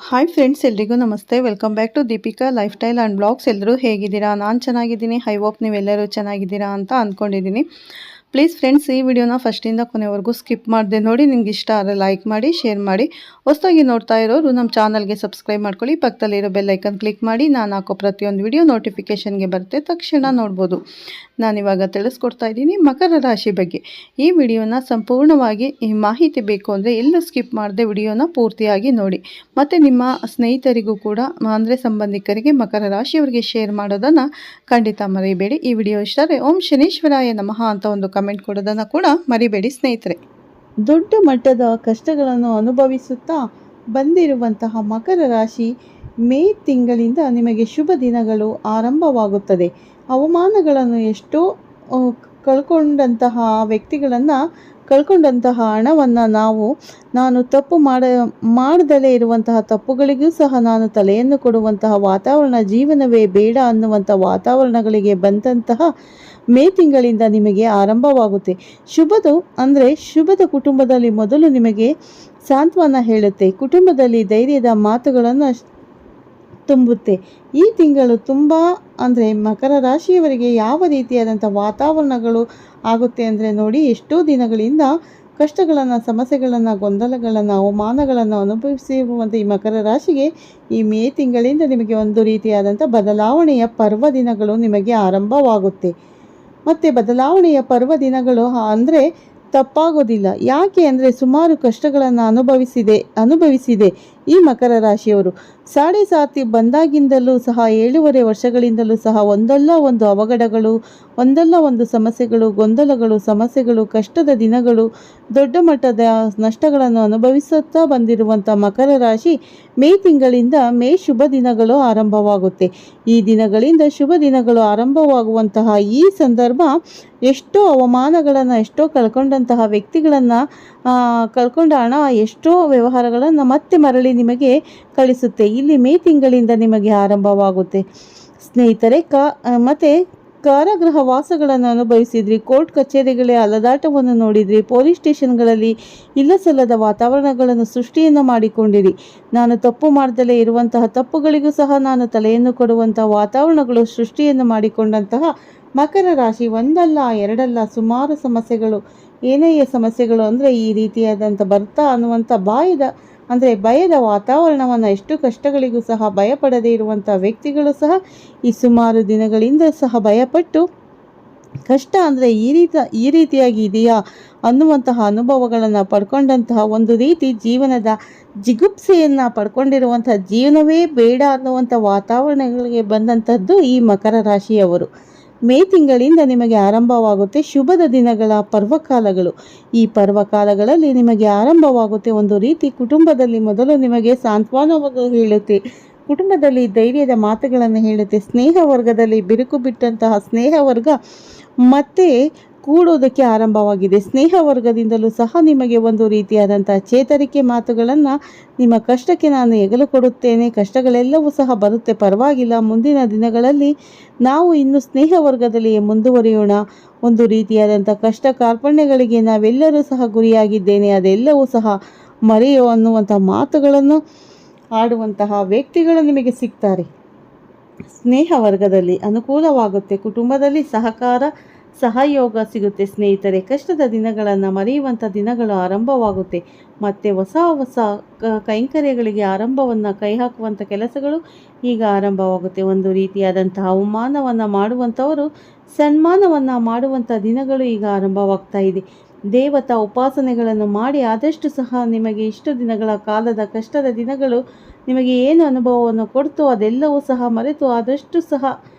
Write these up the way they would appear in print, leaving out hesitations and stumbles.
Hi friends, ಎಲ್ರಿಗೂ ನಮಸ್ತೆ. Welcome back to Deepika lifestyle and blogs. ಎಲ್ಲರೂ ಹೇಗಿದ್ದೀರಾ? ನಾನು ಚೆನ್ನಾಗಿದ್ದೀನಿ. ಐ ಹೋಪ್ ನೀವೆಲ್ಲರೂ ಚೆನ್ನಾಗಿದ್ದೀರಾ ಅಂತ ಅಂದ್ಕೊಂಡಿದ್ದೀನಿ. ಪ್ಲೀಸ್ ಫ್ರೆಂಡ್ಸ್, ಈ ವಿಡಿಯೋನ ಫಸ್ಟಿಂದ ಕೊನೆವರೆಗೂ ಸ್ಕಿಪ್ ಮಾಡಿದೆ ನೋಡಿ. ನಿಮ್ಗೆ ಇಷ್ಟ ಆದರೆ ಲೈಕ್ ಮಾಡಿ, ಶೇರ್ ಮಾಡಿ. ಹೊಸದಾಗಿ ನೋಡ್ತಾ ಇರೋರು ನಮ್ಮ ಚಾನಲ್ಗೆ ಸಬ್ಸ್ಕ್ರೈಬ್ ಮಾಡ್ಕೊಳ್ಳಿ. ಪಕ್ಕದಲ್ಲಿರೋ ಬೆಲ್ ಐಕನ್ ಕ್ಲಿಕ್ ಮಾಡಿ. ನಾನು ಹಾಕೋ ಪ್ರತಿಯೊಂದು ವಿಡಿಯೋ ನೋಟಿಫಿಕೇಷನ್ಗೆ ಬರುತ್ತೆ, ತಕ್ಷಣ ನೋಡ್ಬೋದು. ನಾನಿವಾಗ ತಿಳಿಸ್ಕೊಡ್ತಾ ಇದ್ದೀನಿ ಮಕರ ರಾಶಿ ಬಗ್ಗೆ. ಈ ವಿಡಿಯೋನ ಸಂಪೂರ್ಣವಾಗಿ ಈ ಮಾಹಿತಿ ಬೇಕು ಅಂದರೆ ಎಲ್ಲೂ ಸ್ಕಿಪ್ ಮಾಡದೆ ವಿಡಿಯೋನ ಪೂರ್ತಿಯಾಗಿ ನೋಡಿ. ಮತ್ತು ನಿಮ್ಮ ಸ್ನೇಹಿತರಿಗೂ ಕೂಡ ಅಂದರೆ ಸಂಬಂಧಿಕರಿಗೆ ಮಕರ ರಾಶಿಯವರಿಗೆ ಶೇರ್ ಮಾಡೋದನ್ನು ಖಂಡಿತ ಮರಿಬೇಡಿ. ಈ ವಿಡಿಯೋ ಇಷ್ಟ ಆದರೆ ಓಂ ಶನೀಶ್ವರಾಯ ನಮಃ ಅಂತ ಒಂದು ಕಮೆಂಟ್ ಕೊಡೋದನ್ನು ಕೂಡ ಮರಿಬೇಡಿ ಸ್ನೇಹಿತರೆ. ದೊಡ್ಡ ಮಟ್ಟದ ಕಷ್ಟಗಳನ್ನು ಅನುಭವಿಸುತ್ತಾ ಬಂದಿರುವಂತಹ ಮಕರ ರಾಶಿ ಮೇ ತಿಂಗಳಿಂದ ನಿಮಗೆ ಶುಭ ದಿನಗಳು ಆರಂಭವಾಗುತ್ತದೆ. ಅವಮಾನಗಳನ್ನು ಎಷ್ಟೋ ಕಳ್ಕೊಂಡಂತಹ ವ್ಯಕ್ತಿಗಳನ್ನು ಕಳ್ಕೊಂಡಂತಹ ಹಣವನ್ನು ನಾನು ತಪ್ಪು ಮಾಡದಲೇ ಇರುವಂತಹ ತಪ್ಪುಗಳಿಗೂ ಸಹ ನಾನು ತಲೆಯನ್ನು ಕೊಡುವಂತಹ ವಾತಾವರಣ, ಜೀವನವೇ ಬೇಡ ಅನ್ನುವಂಥ ವಾತಾವರಣಗಳಿಗೆ ಬಂದಂತಹ ಮೇ ತಿಂಗಳಿಂದ ನಿಮಗೆ ಆರಂಭವಾಗುತ್ತೆ. ಶುಭದ ಕುಟುಂಬದಲ್ಲಿ ಮೊದಲು ನಿಮಗೆ ಸಾಂತ್ವನ ಹೇಳುತ್ತೆ. ಕುಟುಂಬದಲ್ಲಿ ಧೈರ್ಯದ ಮಾತುಗಳನ್ನು ತುಂಬುತ್ತೆ. ಈ ತಿಂಗಳು ತುಂಬ ಮಕರ ರಾಶಿಯವರಿಗೆ ಯಾವ ರೀತಿಯಾದಂಥ ವಾತಾವರಣಗಳು ಆಗುತ್ತೆ ಅಂದರೆ ನೋಡಿ, ಎಷ್ಟೋ ದಿನಗಳಿಂದ ಕಷ್ಟಗಳನ್ನು, ಸಮಸ್ಯೆಗಳನ್ನು, ಗೊಂದಲಗಳನ್ನು, ಅವಮಾನಗಳನ್ನು ಅನುಭವಿಸಿರುವಂಥ ಈ ಮಕರ ರಾಶಿಗೆ ಈ ಮೇ ತಿಂಗಳಿಂದ ನಿಮಗೆ ಒಂದು ರೀತಿಯಾದಂಥ ಬದಲಾವಣೆಯ ಪರ್ವದಿನಗಳು ನಿಮಗೆ ಆರಂಭವಾಗುತ್ತೆ. ಮತ್ತು ಬದಲಾವಣೆಯ ಪರ್ವದಿನಗಳು ಅಂದರೆ ತಪ್ಪಾಗೋದಿಲ್ಲ. ಯಾಕೆ ಅಂದರೆ ಸುಮಾರು ಕಷ್ಟಗಳನ್ನು ಅನುಭವಿಸಿದೆ ಈ ಮಕರ ರಾಶಿಯವರು. ಸಾಡೆ ಸಾತಿ ಬಂದಾಗಿಂದಲೂ ಸಹ 7.5 ವರ್ಷಗಳಿಂದಲೂ ಸಹ ಒಂದಲ್ಲ ಒಂದು ಅವಘಡಗಳು, ಒಂದಲ್ಲ ಒಂದು ಸಮಸ್ಯೆಗಳು, ಗೊಂದಲಗಳು, ಸಮಸ್ಯೆಗಳು, ಕಷ್ಟದ ದಿನಗಳು, ದೊಡ್ಡ ಮಟ್ಟದ ನಷ್ಟಗಳನ್ನು ಅನುಭವಿಸುತ್ತಾ ಬಂದಿರುವಂಥ ಮಕರ ರಾಶಿ ಮೇ ತಿಂಗಳಿಂದ ಶುಭ ದಿನಗಳು ಆರಂಭವಾಗುತ್ತೆ. ಈ ದಿನಗಳಿಂದ ಶುಭ ದಿನಗಳು ಆರಂಭವಾಗುವಂತಹ ಈ ಸಂದರ್ಭ ಎಷ್ಟೋ ಅವಮಾನಗಳನ್ನು, ಎಷ್ಟೋ ಕಳ್ಕೊಂಡಂತಹ ವ್ಯಕ್ತಿಗಳನ್ನು, ಕಳ್ಕೊಂಡ ಹಣ, ಎಷ್ಟೋ ವ್ಯವಹಾರಗಳನ್ನು ಮತ್ತೆ ಮರಳಿ ನಿಮಗೆ ಕಳಿಸುತ್ತೆ. ಇಲ್ಲಿ ಮೇ ತಿಂಗಳಿಂದ ನಿಮಗೆ ಆರಂಭವಾಗುತ್ತೆ ಸ್ನೇಹಿತರೆ. ಮತ್ತು ಕಾರಾಗೃಹ ವಾಸಗಳನ್ನು ಅನುಭವಿಸಿದ್ರಿ, ಕೋರ್ಟ್ ಕಚೇರಿಗಳೇ ಅಲದಾಟವನ್ನು ನೋಡಿದ್ರಿ, ಪೊಲೀಸ್ ಸ್ಟೇಷನ್ಗಳಲ್ಲಿ ಇಲ್ಲಸಲ್ಲದ ವಾತಾವರಣಗಳನ್ನು ಸೃಷ್ಟಿಯನ್ನು ಮಾಡಿಕೊಂಡಿರಿ. ನಾನು ತಪ್ಪು ಮಾಡದಲೇ ಇರುವಂತಹ ತಪ್ಪುಗಳಿಗೂ ಸಹ ನಾನು ತಲೆಯನ್ನು ಕೊಡುವಂತಹ ವಾತಾವರಣಗಳು ಸೃಷ್ಟಿಯನ್ನು ಮಾಡಿಕೊಂಡಂತಹ ಮಕರ ರಾಶಿ ಒಂದಲ್ಲ ಎರಡಲ್ಲ ಸುಮಾರು ಸಮಸ್ಯೆಗಳು, ಏನೆಯ ಸಮಸ್ಯೆಗಳು ಅಂದರೆ ಈ ರೀತಿಯಾದಂಥ ಬರ್ತಾ ಅನ್ನುವಂಥ ಭಯದ ವಾತಾವರಣವನ್ನು, ಎಷ್ಟು ಕಷ್ಟಗಳಿಗೂ ಸಹ ಭಯಪಡದೇ ಇರುವಂಥ ವ್ಯಕ್ತಿಗಳು ಸಹ ಈ ಸುಮಾರು ದಿನಗಳಿಂದ ಸಹ ಭಯಪಟ್ಟು ಕಷ್ಟ ಅಂದರೆ ಈ ರೀತಿಯಾಗಿ ಇದೆಯಾ ಅನ್ನುವಂತಹ ಅನುಭವಗಳನ್ನು ಪಡ್ಕೊಂಡಂತಹ ಒಂದು ರೀತಿ ಜೀವನದ ಜಿಗುಪ್ಸೆಯನ್ನು ಪಡ್ಕೊಂಡಿರುವಂಥ ಜೀವನವೇ ಬೇಡ ಅನ್ನುವಂಥ ವಾತಾವರಣಗಳಿಗೆ ಬಂದಂಥದ್ದು ಈ ಮಕರ ರಾಶಿಯವರು. ಮೇ ತಿಂಗಳಿಂದ ನಿಮಗೆ ಆರಂಭವಾಗುತ್ತೆ ಶುಭದ ದಿನಗಳ ಪರ್ವಕಾಲಗಳು. ಈ ಪರ್ವಕಾಲಗಳಲ್ಲಿ ನಿಮಗೆ ಆರಂಭವಾಗುತ್ತೆ ಒಂದು ರೀತಿ ಕುಟುಂಬದಲ್ಲಿ ಮೊದಲು ನಿಮಗೆ ಸಾಂತ್ವನವನ್ನು ಹೇಳುತ್ತೆ, ಕುಟುಂಬದಲ್ಲಿ ಧೈರ್ಯದ ಮಾತುಗಳನ್ನು ಹೇಳುತ್ತೆ. ಸ್ನೇಹ ವರ್ಗದಲ್ಲಿ ಬಿರುಕು ಬಿಟ್ಟಂತಹ ಸ್ನೇಹ ವರ್ಗ ಮತ್ತೆ ಕೂಡೋದಕ್ಕೆ ಆರಂಭವಾಗಿದೆ. ಸ್ನೇಹ ವರ್ಗದಿಂದಲೂ ಸಹ ನಿಮಗೆ ಒಂದು ರೀತಿಯಾದಂಥ ಚೇತರಿಕೆ ಮಾತುಗಳನ್ನು, ನಿಮ್ಮ ಕಷ್ಟಕ್ಕೆ ನಾನು ಹೆಗಲು ಕೊಡುತ್ತೇನೆ, ಕಷ್ಟಗಳೆಲ್ಲವೂ ಸಹ ಬರುತ್ತೆ, ಪರವಾಗಿಲ್ಲ, ಮುಂದಿನ ದಿನಗಳಲ್ಲಿ ನಾವು ಇನ್ನು ಸ್ನೇಹ ವರ್ಗದಲ್ಲಿಯೇ ಮುಂದುವರಿಯೋಣ, ಒಂದು ರೀತಿಯಾದಂಥ ಕಷ್ಟ ಕಾರ್ಪಣ್ಯಗಳಿಗೆ ನಾವೆಲ್ಲರೂ ಸಹ ಗುರಿಯಾಗಿದ್ದೇನೆ, ಅದೆಲ್ಲವೂ ಸಹ ಮರೆಯೋ ಅನ್ನುವಂಥ ಮಾತುಗಳನ್ನು ಆಡುವಂತಹ ವ್ಯಕ್ತಿಗಳು ನಿಮಗೆ ಸಿಗ್ತಾರೆ. ಸ್ನೇಹ ವರ್ಗದಲ್ಲಿ ಅನುಕೂಲವಾಗುತ್ತೆ, ಕುಟುಂಬದಲ್ಲಿ ಸಹಯೋಗ ಸಿಗುತ್ತೆ ಸ್ನೇಹಿತರೆ. ಕಷ್ಟದ ದಿನಗಳನ್ನು ಮರೆಯುವಂಥ ದಿನಗಳು ಆರಂಭವಾಗುತ್ತೆ. ಮತ್ತು ಹೊಸ ಕೈಂಕರ್ಯಗಳಿಗೆ ಕೈ ಹಾಕುವಂಥ ಕೆಲಸಗಳು ಈಗ ಆರಂಭವಾಗುತ್ತೆ. ಒಂದು ರೀತಿಯಾದಂತಹ ಅವಮಾನವನ್ನು ಮಾಡುವಂಥವರು ಸನ್ಮಾನವನ್ನು ಮಾಡುವಂಥ ದಿನಗಳು ಈಗ ಆರಂಭವಾಗ್ತಾ ಇದೆ. ದೇವತಾ ಉಪಾಸನೆಗಳನ್ನು ಮಾಡಿ ಆದಷ್ಟು ಸಹ ನಿಮಗೆ ಇಷ್ಟು ದಿನಗಳ ಕಾಲದ ಕಷ್ಟದ ದಿನಗಳು ನಿಮಗೆ ಏನು ಅನುಭವವನ್ನು ಕೊಡ್ತೋ ಅದೆಲ್ಲವೂ ಸಹ ಮರೆತು ಆದಷ್ಟು ಸಹ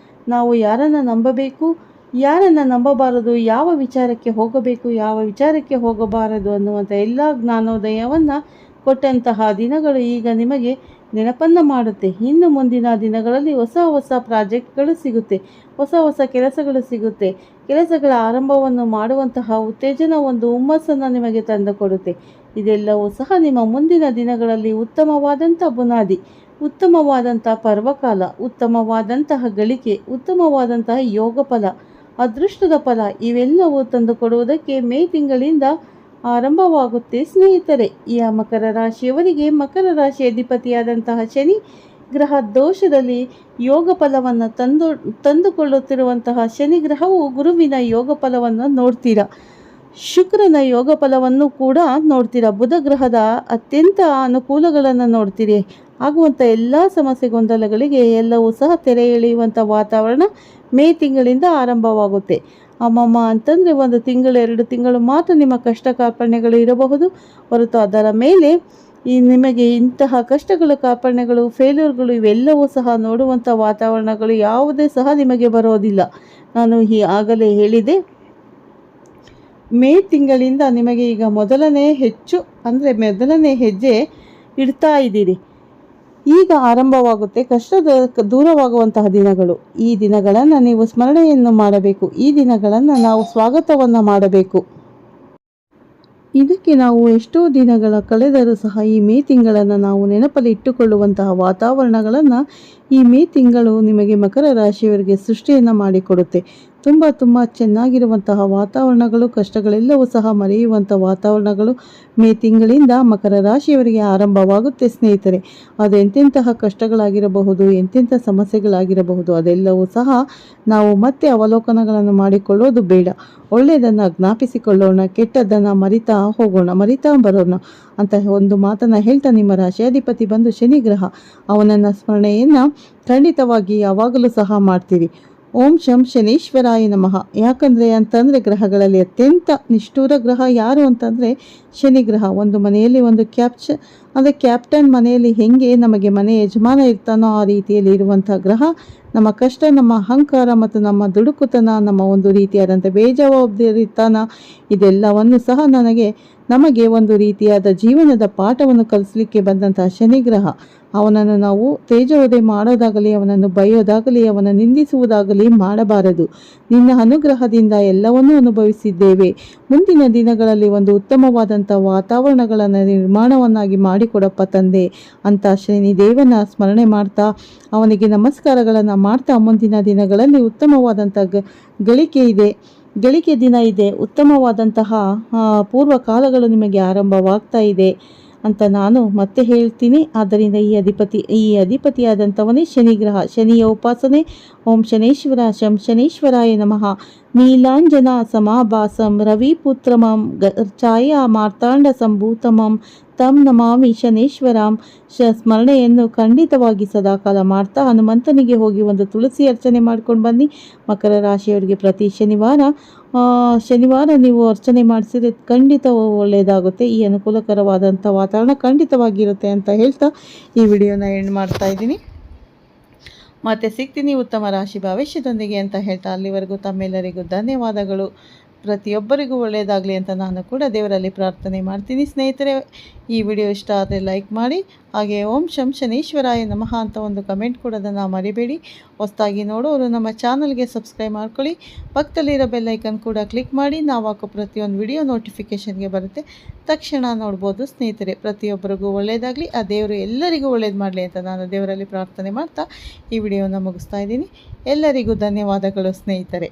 ನಾವು ಯಾರನ್ನು ನಂಬಬೇಕು, ಯಾರನ್ನು ನಂಬಬಾರದು, ಯಾವ ವಿಚಾರಕ್ಕೆ ಹೋಗಬೇಕು, ಯಾವ ವಿಚಾರಕ್ಕೆ ಹೋಗಬಾರದು ಅನ್ನುವಂಥ ಎಲ್ಲ ಜ್ಞಾನೋದಯವನ್ನು ಕೊಟ್ಟಂತಹ ದಿನಗಳು ಈಗ ನಿಮಗೆ ನೆನಪನ್ನು ಮಾಡುತ್ತೆ. ಇನ್ನು ಮುಂದಿನ ದಿನಗಳಲ್ಲಿ ಹೊಸ ಪ್ರಾಜೆಕ್ಟ್ಗಳು ಸಿಗುತ್ತೆ, ಹೊಸ ಕೆಲಸಗಳು ಸಿಗುತ್ತೆ. ಕೆಲಸಗಳ ಆರಂಭವನ್ನು ಮಾಡುವಂತಹ ಉತ್ತೇಜನ, ಒಂದು ಹುಮ್ಮಸ್ಸನ್ನು ನಿಮಗೆ ತಂದುಕೊಡುತ್ತೆ. ಇದೆಲ್ಲವೂ ಸಹ ನಿಮ್ಮ ಮುಂದಿನ ದಿನಗಳಲ್ಲಿ ಉತ್ತಮವಾದಂಥ ಬುನಾದಿ, ಉತ್ತಮವಾದಂಥ ಪರ್ವಕಾಲ, ಉತ್ತಮವಾದಂತಹ ಗಳಿಕೆ, ಉತ್ತಮವಾದಂತಹ ಯೋಗ ಫಲ, ಅದೃಷ್ಟದ ಫಲ ಇವೆಲ್ಲವೂ ತಂದುಕೊಡುವುದಕ್ಕೆ ಮೇ ತಿಂಗಳಿಂದ ಆರಂಭವಾಗುತ್ತೆ ಸ್ನೇಹಿತರೆ. ಈ ಮಕರ ರಾಶಿಯವರಿಗೆ ಮಕರ ರಾಶಿ ಅಧಿಪತಿಯಾದಂತಹ ಶನಿ ಗ್ರಹ ದೋಷದಲ್ಲಿ ಯೋಗ ಫಲವನ್ನು ತಂದುಕೊಳ್ಳುತ್ತಿರುವಂತಹ ಶನಿ ಗ್ರಹವು ಗುರುವಿನ ಯೋಗ ಫಲವನ್ನು ನೋಡ್ತೀರಾ, ಶುಕ್ರನ ಯೋಗ ಫಲವನ್ನು ಕೂಡ ನೋಡ್ತೀರಾ, ಬುಧ ಗ್ರಹದ ಅತ್ಯಂತ ಅನುಕೂಲಗಳನ್ನು ನೋಡ್ತೀರಿ. ಆಗುವಂಥ ಎಲ್ಲ ಸಮಸ್ಯೆ ಗೊಂದಲಗಳಿಗೆ ಎಲ್ಲವೂ ಸಹ ತೆರೆ ಎಳೆಯುವಂಥ ವಾತಾವರಣ ಮೇ ತಿಂಗಳಿಂದ ಆರಂಭವಾಗುತ್ತೆ. ಅಮ್ಮಮ್ಮ ಅಂತಂದರೆ 1 ತಿಂಗಳು 2 ತಿಂಗಳು ಮಾತ್ರ ನಿಮ್ಮ ಕಷ್ಟ ಕಾರ್ಪಣ್ಯಗಳು ಇರಬಹುದು ಹೊರತು ಅದರ ಮೇಲೆ ನಿಮಗೆ ಇಂತಹ ಕಷ್ಟಗಳು ಕಾರ್ಪಣ್ಯಗಳು ಫೇಲ್ಯೂರ್ಗಳು ಇವೆಲ್ಲವೂ ಸಹ ನೋಡುವಂಥ ವಾತಾವರಣಗಳು ಯಾವುದೇ ಸಹ ನಿಮಗೆ ಬರೋದಿಲ್ಲ. ನಾನು ಆಗಲೇ ಹೇಳಿದೆ, ಮೇ ತಿಂಗಳಿಂದ ನಿಮಗೆ ಈಗ ಮೊದಲನೇ ಹೆಜ್ಜೆ ಇಡ್ತಾ ಇದ್ದೀರಿ. ಈಗ ಆರಂಭವಾಗುತ್ತೆ ಕಷ್ಟದ ದೂರವಾಗುವಂತಹ ದಿನಗಳು. ಈ ದಿನಗಳನ್ನು ನೀವು ಸ್ಮರಣೆಯನ್ನು ಮಾಡಬೇಕು. ಈ ದಿನಗಳನ್ನು ನಾವು ಸ್ವಾಗತವನ್ನು ಮಾಡಬೇಕು. ಇದಕ್ಕೆ ನಾವು ಎಷ್ಟೋ ದಿನಗಳ ಕಳೆದರೂ ಸಹ ಈ ಮೇ ತಿಂಗಳನ್ನು ನಾವು ನೆನಪಲ್ಲಿ ಇಟ್ಟುಕೊಳ್ಳುವಂತಹ ವಾತಾವರಣಗಳನ್ನು ಈ ಮೇ ತಿಂಗಳು ನಿಮಗೆ ಮಕರ ರಾಶಿಯವರಿಗೆ ಸೃಷ್ಟಿಯನ್ನು ಮಾಡಿಕೊಡುತ್ತೆ. ತುಂಬ ಚೆನ್ನಾಗಿರುವಂತಹ ವಾತಾವರಣಗಳು, ಕಷ್ಟಗಳೆಲ್ಲವೂ ಸಹ ಮರೆಯುವಂಥ ವಾತಾವರಣಗಳು ಮೇ ತಿಂಗಳಿಂದ ಮಕರ ರಾಶಿಯವರಿಗೆ ಆರಂಭವಾಗುತ್ತೆ ಸ್ನೇಹಿತರೆ. ಅದು ಎಂತೆಂತಹ ಕಷ್ಟಗಳಾಗಿರಬಹುದು, ಎಂತೆಂಥ ಸಮಸ್ಯೆಗಳಾಗಿರಬಹುದು, ಅದೆಲ್ಲವೂ ಸಹ ನಾವು ಮತ್ತೆ ಅವಲೋಕನಗಳನ್ನು ಮಾಡಿಕೊಳ್ಳೋದು ಬೇಡ. ಒಳ್ಳೆಯದನ್ನು ಜ್ಞಾಪಿಸಿಕೊಳ್ಳೋಣ, ಕೆಟ್ಟದ್ದನ್ನು ಮರಿತಾ ಬರೋಣ ಅಂತ ಒಂದು ಮಾತನ್ನು ಹೇಳ್ತಾ, ನಿಮ್ಮ ರಾಶಿಯಾಧಿಪತಿ ಬಂದು ಶನಿ ಗ್ರಹ, ಅವನನ್ನು ಸ್ಮರಣೆಯನ್ನು ಖಂಡಿತವಾಗಿ ಯಾವಾಗಲೂ ಸಹ ಮಾಡ್ತೀರಿ. ಓಂ ಶಂ ಶನೀಶ್ವರಾಯ ನಮಃ. ಅಂತಂದರೆ ಗ್ರಹಗಳಲ್ಲಿ ಅತ್ಯಂತ ನಿಷ್ಠೂರ ಗ್ರಹ ಯಾರು ಅಂತಂದರೆ ಶನಿ ಗ್ರಹ. ಒಂದು ಮನೆಯಲ್ಲಿ ಒಂದು ಕ್ಯಾಪ್ಟನ್ ಮನೆಯಲ್ಲಿ ಹೆಂಗೆ ನಮಗೆ ಮನೆ ಯಜಮಾನ ಇರ್ತಾನೋ ಆ ರೀತಿಯಲ್ಲಿ ಇರುವಂಥ ಗ್ರಹ ನಮ್ಮ ಕಷ್ಟ, ನಮ್ಮ ಅಹಂಕಾರ ಮತ್ತು ನಮ್ಮ ದುಡುಕುತನ, ನಮ್ಮ ಒಂದು ರೀತಿಯಾದಂಥ ಬೇಜವಾಬ್ದಾರಿತನ ಇದೆಲ್ಲವನ್ನು ಸಹ ನಮಗೆ ಒಂದು ರೀತಿಯಾದ ಜೀವನದ ಪಾಠವನ್ನು ಕಲಿಸಲಿಕ್ಕೆ ಬಂದಂತಹ ಶನಿಗ್ರಹ. ಅವನನ್ನು ನಾವು ತೇಜೋವಧೆ ಮಾಡೋದಾಗಲಿ, ಅವನನ್ನು ಬೈಯೋದಾಗಲಿ, ಅವನ ನಿಂದಿಸುವುದಾಗಲಿ ಮಾಡಬಾರದು. ನಿನ್ನ ಅನುಗ್ರಹದಿಂದ ಎಲ್ಲವನ್ನೂ ಅನುಭವಿಸಿದ್ದೇವೆ. ಮುಂದಿನ ದಿನಗಳಲ್ಲಿ ಒಂದು ಉತ್ತಮವಾದಂಥ ವಾತಾವರಣಗಳನ್ನು ನಿರ್ಮಾಣವನ್ನಾಗಿ ಮಾಡಿಕೊಡಪ್ಪ ತಂದೆ ಅಂತ ಶನಿದೇವನ ಸ್ಮರಣೆ ಮಾಡ್ತಾ, ಅವನಿಗೆ ನಮಸ್ಕಾರಗಳನ್ನು ಮಾಡ್ತಾ, ಮುಂದಿನ ದಿನಗಳಲ್ಲಿ ಉತ್ತಮವಾದಂಥ ಗಳಿಕೆ ದಿನ ಇದೆ, ಉತ್ತಮವಾದಂತಹ ಪೂರ್ವ ಕಾಲಗಳು ನಿಮಗೆ ಆರಂಭವಾಗ್ತಾ ಇದೆ ಅಂತ ನಾನು ಮತ್ತೆ ಹೇಳ್ತೀನಿ. ಆದ್ದರಿಂದ ಈ ಅಧಿಪತಿಯಾದಂಥವನೇ ಶನಿಗ್ರಹ. ಶನಿಯ ಉಪಾಸನೆ ಓಂ ಶನೇಶ್ವರ ಶಂ ಶನೇಶ್ವರಾಯ ನಮಃ. ನೀಲಾಂಜನ ಸಮಾಭಾಸಂ ರವಿಪುತ್ರಮಂ ಛಾಯಾ ಮಾರ್ತಾಂಡ ಸಂಭೂತಮಂ ತಂ ನಮಾಮಿ ಶನೇಶ್ವರಾಂ. ಸ್ಮರಣೆಯನ್ನು ಖಂಡಿತವಾಗಿ ಸದಾಕಾಲ ಮಾಡ್ತಾ ಹನುಮಂತನಿಗೆ ಹೋಗಿ ಒಂದು ತುಳಸಿ ಅರ್ಚನೆ ಮಾಡ್ಕೊಂಡು ಬನ್ನಿ. ಮಕರ ರಾಶಿಯವರಿಗೆ ಪ್ರತಿ ಶನಿವಾರ ನೀವು ಅರ್ಚನೆ ಮಾಡಿಸಿದ್ರೆ ಖಂಡಿತ ಒಳ್ಳೆಯದಾಗುತ್ತೆ. ಈ ಅನುಕೂಲಕರವಾದಂಥ ವಾತಾವರಣ ಖಂಡಿತವಾಗಿರುತ್ತೆ ಅಂತ ಹೇಳ್ತಾ ಈ ವಿಡಿಯೋನ ಎಂಡ್ ಮಾಡ್ತಾ ಇದ್ದೀನಿ. ಮತ್ತೆ ಸಿಗ್ತೀನಿ ಉತ್ತಮ ರಾಶಿ ಭವಿಷ್ಯದೊಂದಿಗೆ ಅಂತ ಹೇಳ್ತಾ, ಅಲ್ಲಿವರೆಗೂ ತಮ್ಮೆಲ್ಲರಿಗೂ ಧನ್ಯವಾದಗಳು. ಪ್ರತಿಯೊಬ್ಬರಿಗೂ ಒಳ್ಳೆಯದಾಗಲಿ ಅಂತ ನಾನು ಕೂಡ ದೇವರಲ್ಲಿ ಪ್ರಾರ್ಥನೆ ಮಾಡ್ತೀನಿ. ಸ್ನೇಹಿತರೆ, ಈ ವಿಡಿಯೋ ಇಷ್ಟ ಆದರೆ ಲೈಕ್ ಮಾಡಿ, ಹಾಗೆ ಓಂ ಶಂ ಶನೀಶ್ವರಾಯ ನಮಃ ಅಂತ ಒಂದು ಕಮೆಂಟ್ ಕೊಡೋದನ್ನು ಮರಿಬೇಡಿ. ಹೊಸದಾಗಿ ನೋಡೋರು ನಮ್ಮ ಚಾನಲ್ಗೆ ಸಬ್ಸ್ಕ್ರೈಬ್ ಮಾಡ್ಕೊಳ್ಳಿ. ಪಕ್ಕದಲ್ಲಿರೋ ಬೆಲ್ಲೈಕನ್ ಕೂಡ ಕ್ಲಿಕ್ ಮಾಡಿ. ನಾವು ಹಾಕೋ ಪ್ರತಿಯೊಂದು ವಿಡಿಯೋ ನೋಟಿಫಿಕೇಷನ್ಗೆ ಬರುತ್ತೆ, ತಕ್ಷಣ ನೋಡ್ಬೋದು. ಸ್ನೇಹಿತರೆ, ಪ್ರತಿಯೊಬ್ಬರಿಗೂ ಒಳ್ಳೆಯದಾಗಲಿ, ಆ ದೇವರು ಎಲ್ಲರಿಗೂ ಒಳ್ಳೇದು ಮಾಡಲಿ ಅಂತ ನಾನು ದೇವರಲ್ಲಿ ಪ್ರಾರ್ಥನೆ ಮಾಡ್ತಾ ಈ ವಿಡಿಯೋನ ಮುಗಿಸ್ತಾ ಇದ್ದೀನಿ. ಎಲ್ಲರಿಗೂ ಧನ್ಯವಾದಗಳು ಸ್ನೇಹಿತರೆ.